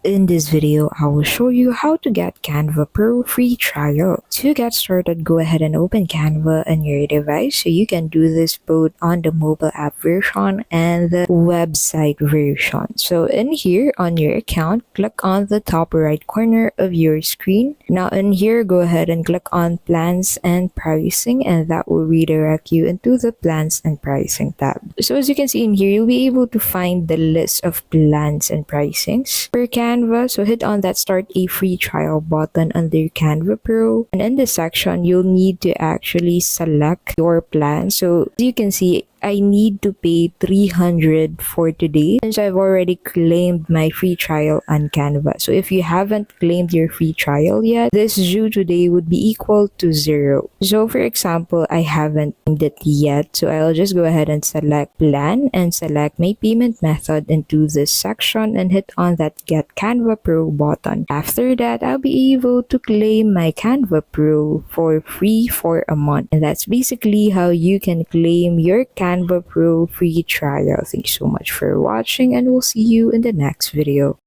In this video, I will show you how to get Canva Pro free trial. To get started, go ahead and open Canva on your device. So you can do this both on the mobile app version and the website version. So in here on your account, click on the top right corner of your screen. Now in here, go ahead and click on plans and pricing, and that will redirect you into the plans and pricing tab. So as you can see in here, you'll be able to find the list of plans and pricings per Canva. So hit on that start a free trial button under Canva Pro, and in this section you'll need to actually select your plan. So as you can see, I need to pay $300 for today since I've already claimed my free trial on Canva. So if you haven't claimed your free trial yet, this due today would be equal to 0. So for example, I haven't claimed it yet. So I'll just go ahead and select plan and select my payment method into this section and hit on that get Canva Pro button. After that, I'll be able to claim my Canva Pro for free for a month. And that's basically how you can claim your Canva Pro free trial. Thank you so much for watching, and we'll see you in the next video.